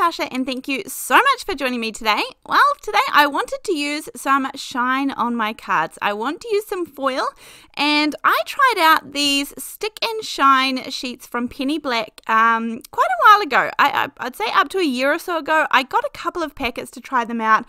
Natasha and thank you so much for joining me today. Well, today I wanted to use some shine on my cards. I want to use some foil and I tried out these stick and shine sheets from Penny Black quite a while ago. I'd say up to a year or so ago. I got a couple of packets to try them out.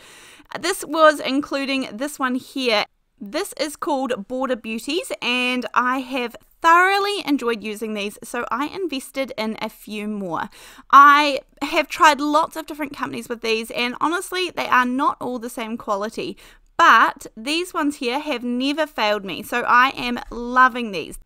This was including this one here. This is called Border Beauties and I have thoroughly enjoyed using these, so I invested in a few more. I have tried lots of different companies with these and honestly they are not all the same quality, but these ones here have never failed me, so I am loving these.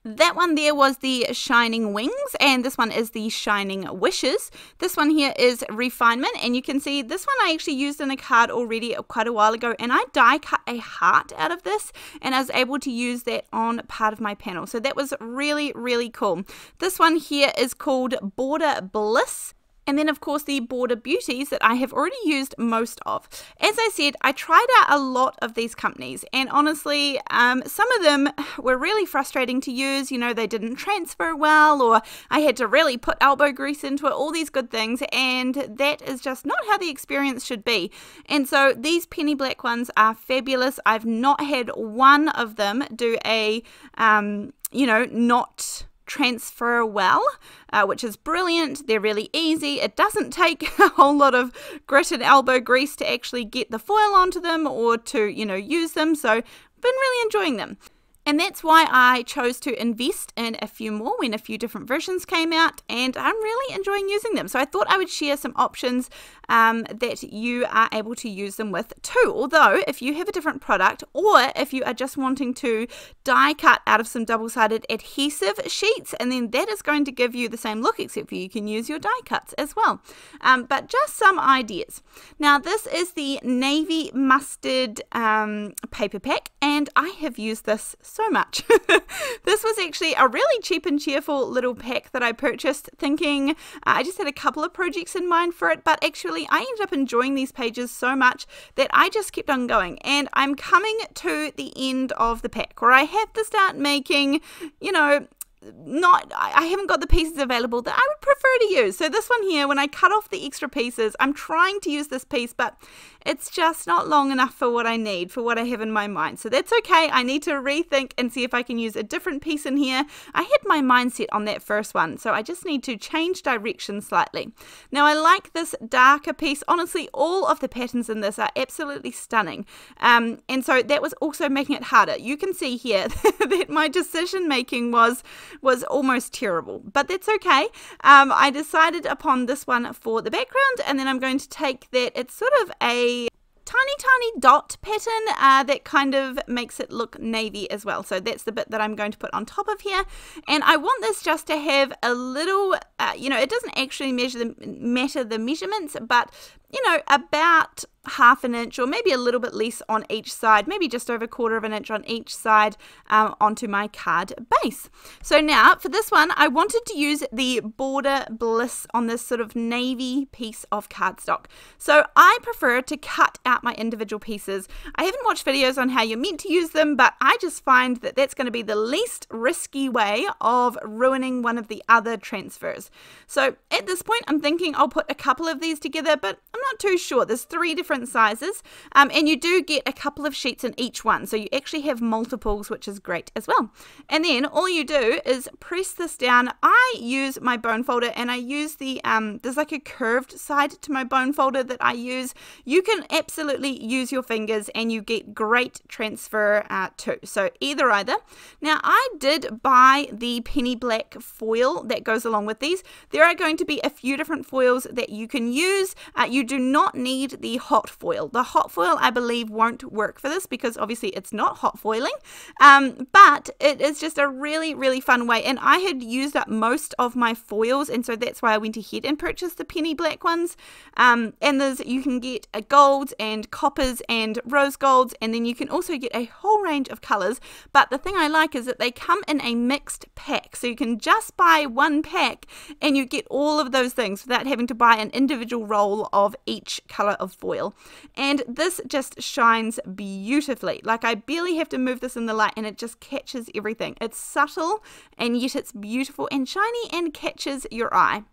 That one there was the Shining Wings and this one is the Shining Wishes. This one here is Refinement and you can see this one I actually used in a card already quite a while ago and I die cut a heart out of this and I was able to use that on part of my panel. So that was really, really cool. This one here is called Border Bliss. And then, of course, the Border Beauties that I have already used most of. As I said, I tried out a lot of these companies. And honestly, some of them were really frustrating to use. You know, they didn't transfer well or I had to really put elbow grease into it, all these good things. And that is just not how the experience should be. And so these Penny Black ones are fabulous. I've not had one of them do a, not transfer well, which is brilliant. They're really easy. It doesn't take a whole lot of grit and elbow grease to actually get the foil onto them or to, use them. So I've been really enjoying them. And that's why I chose to invest in a few more when a few different versions came out, and I'm really enjoying using them. So I thought I would share some options that you are able to use them with too. Although if you have a different product or if you are just wanting to die cut out of some double-sided adhesive sheets, and then that is going to give you the same look except for you can use your die cuts as well. But just some ideas. Now this is the Navy Mustard paper pack and I have used this so much. This was actually a really cheap and cheerful little pack that I purchased thinking I just had a couple of projects in mind for it, but actually I ended up enjoying these pages so much that I just kept on going, and I'm coming to the end of the pack where I have to start making, I haven't got the pieces available that I would prefer to use. So this one here, when I cut off the extra pieces, I'm trying to use this piece, but it's just not long enough for what I need, for what I have in my mind. So that's okay. I need to rethink and see if I can use a different piece in here. I had my mindset on that first one, so I just need to change direction slightly. Now I like this darker piece. Honestly, all of the patterns in this are absolutely stunning. And so that was also making it harder. You can see here that my decision making was almost terrible, but that's okay. I decided upon this one for the background, and then I'm going to take that. It's sort of a tiny dot pattern that kind of makes it look navy as well. So that's the bit that I'm going to put on top of here, and I want this just to have a little it doesn't actually matter the measurements, but about half an inch or maybe a little bit less on each side, maybe just over 1/4 of an inch on each side onto my card base. So now for this one I wanted to use the Border Bliss on this sort of navy piece of cardstock. So I prefer to cut out my individual pieces. I haven't watched videos on how you're meant to use them, but I just find that that's going to be the least risky way of ruining one of the other transfers. So at this point I'm thinking I'll put a couple of these together, but I'm not too sure. There's 3 different sizes and you do get a couple of sheets in each one, so you actually have multiples, which is great as well. And then all you do is press this down. I use my bone folder and I use the there's like a curved side to my bone folder that I use. You can absolutely use your fingers and you get great transfer too, so either. Now I did buy the Penny Black foil that goes along with these. There are going to be a few different foils that you can use. You do not need the hot foil. The hot foil I believe won't work for this because obviously it's not hot foiling, but it is just a really fun way, and I had used up most of my foils, and so that's why I went ahead and purchased the Penny Black ones. And you can get golds and coppers and rose golds, and then you can also get a whole range of colors, but the thing I like is that they come in a mixed pack, so you can just buy one pack and you get all of those things without having to buy an individual roll of each color of foil. And this just shines beautifully. Like I barely have to move this in the light and it just catches everything. It's subtle and yet it's beautiful and shiny and catches your eye.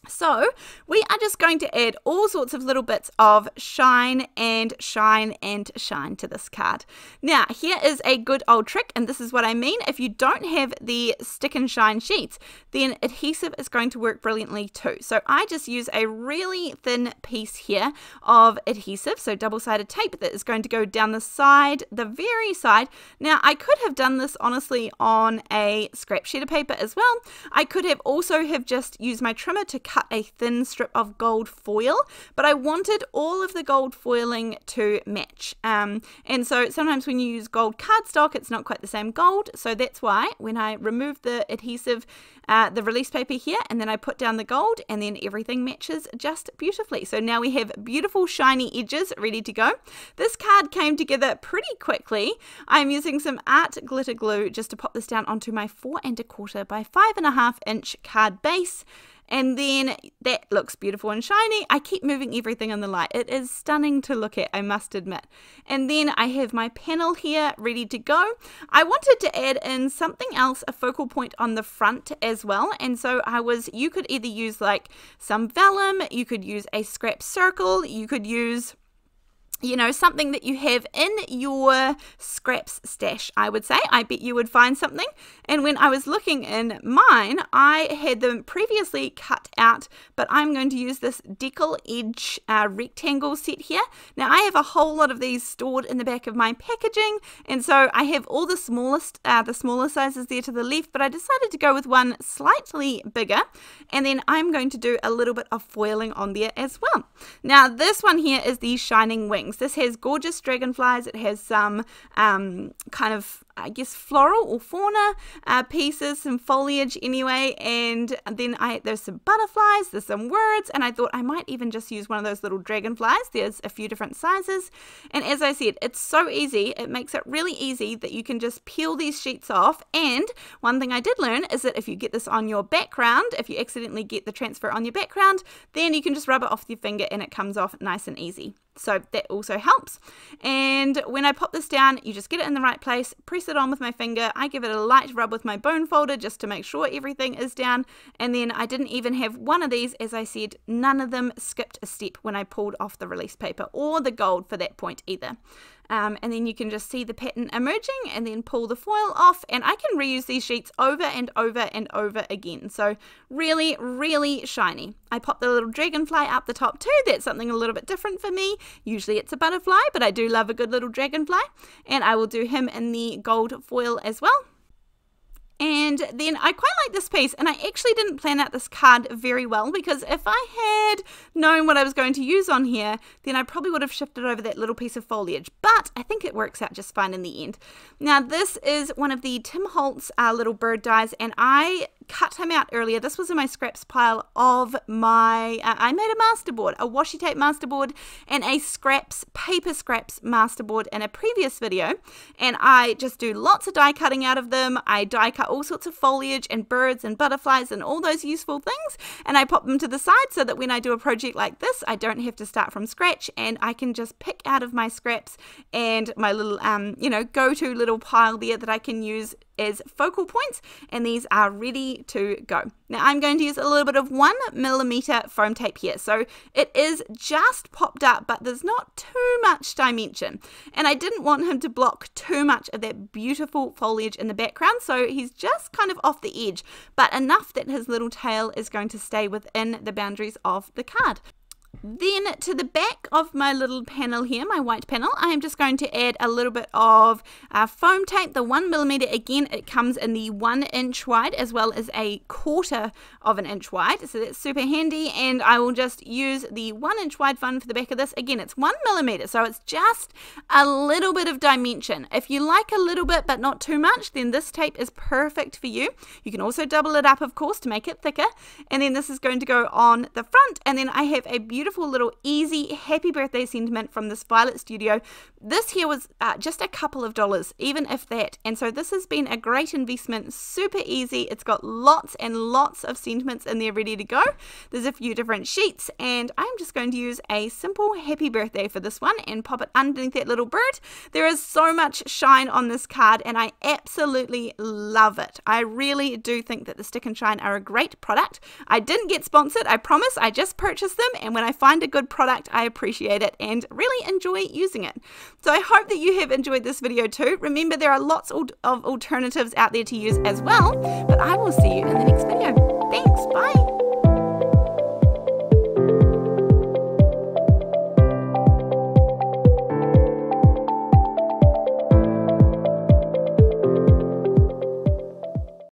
So we are just going to add all sorts of little bits of shine and shine and shine to this card. Now, here is a good old trick, and this is what I mean. If you don't have the stick and shine sheets, then adhesive is going to work brilliantly too. So I just use a really thin piece here of adhesive, so double-sided tape that is going to go down the side, the very side. Now, I could have done this honestly on a scrap sheet of paper as well. I could have also have just used my trimmer to cut a thin strip of gold foil, but I wanted all of the gold foiling to match. And so sometimes when you use gold cardstock, it's not quite the same gold. So that's why when I remove the adhesive, the release paper here, and then I put down the gold, and then everything matches just beautifully. So now we have beautiful shiny edges ready to go. This card came together pretty quickly. I'm using some art glitter glue just to pop this down onto my 4 1/4 by 5.5 inch card base. And then that looks beautiful and shiny. I keep moving everything in the light. It is stunning to look at, I must admit. And then I have my panel here ready to go. I wanted to add in something else, a focal point on the front as well. And so you could either use like some vellum, you could use a scrap circle, you could use, you know, something that you have in your scraps stash, I would say. I bet you would find something. And when I was looking in mine, I had them previously cut out, but I'm going to use this Deckle edge rectangle set here. Now, I have a whole lot of these stored in the back of my packaging, and so I have all the smaller sizes there to the left, but I decided to go with one slightly bigger, and then I'm going to do a little bit of foiling on there as well. Now, this one here is the Shining Wings. This has gorgeous dragonflies. It has some kind of, I guess, floral or fauna pieces, some foliage anyway, and then there's some butterflies, there's some words, and I thought I might even just use one of those little dragonflies. There's a few different sizes, and as I said, it's so easy. It makes it really easy that you can just peel these sheets off. And one thing I did learn is that if you get this on your background, if you accidentally get the transfer on your background, then you can just rub it off with your finger and it comes off nice and easy. So that also helps. And when I pop this down, you just get it in the right place, press it on with my finger. I give it a light rub with my bone folder just to make sure everything is down. And then I didn't even have one of these, as I said, none of them skipped a step when I pulled off the release paper or the gold for that point either. And then you can just see the pattern emerging and then pull the foil off, and I can reuse these sheets over and over and over again. So really, really shiny. I pop the little dragonfly up the top too. That's something a little bit different for me. Usually it's a butterfly, but I do love a good little dragonfly, and I will do him in the gold foil as well. And then I quite like this piece, and I actually didn't plan out this card very well, because if I had known what I was going to use on here, then I probably would have shifted over that little piece of foliage, but I think it works out just fine in the end. Now, this is one of the Tim Holtz little bird dies, and I cut him out earlier. This was in my scraps pile of my, I made a masterboard, a washi tape masterboard, and a paper scraps masterboard in a previous video, and I just do lots of die cutting out of them. I die cut all sorts of foliage and birds and butterflies and all those useful things, and I pop them to the side so that when I do a project like this, I don't have to start from scratch, and I can just pick out of my scraps and my little, go-to little pile there that I can use as focal points, and these are ready to go. Now I'm going to use a little bit of 1mm foam tape here, so it is just popped up, but there's not too much dimension, and I didn't want him to block too much of that beautiful foliage in the background, so he's just kind of off the edge, but enough that his little tail is going to stay within the boundaries of the card. Then to the back of my little panel here, my white panel, I am just going to add a little bit of foam tape, the 1mm. Again, it comes in the 1 inch wide as well as a 1/4 of an inch wide, so that's super handy. And I will just use the 1 inch wide one for the back of this. Again, it's 1mm, so it's just a little bit of dimension. If you like a little bit but not too much, then this tape is perfect for you. You can also double it up, of course, to make it thicker. And then this is going to go on the front, and then I have a beautiful beautiful little easy happy birthday sentiment from this Violet Studio. This here was just a couple of dollars, even if that. And so this has been a great investment, super easy. It's got lots and lots of sentiments in there ready to go. There's a few different sheets, and I'm just going to use a simple happy birthday for this one and pop it underneath that little bird. There is so much shine on this card, and I absolutely love it. I really do think that the Stick and Shine are a great product. I didn't get sponsored, I promise. I just purchased them, and when I find a good product, I appreciate it and really enjoy using it. So I hope that you have enjoyed this video too. Remember, there are lots of alternatives out there to use as well, but I will see you in the next video. Thanks, bye.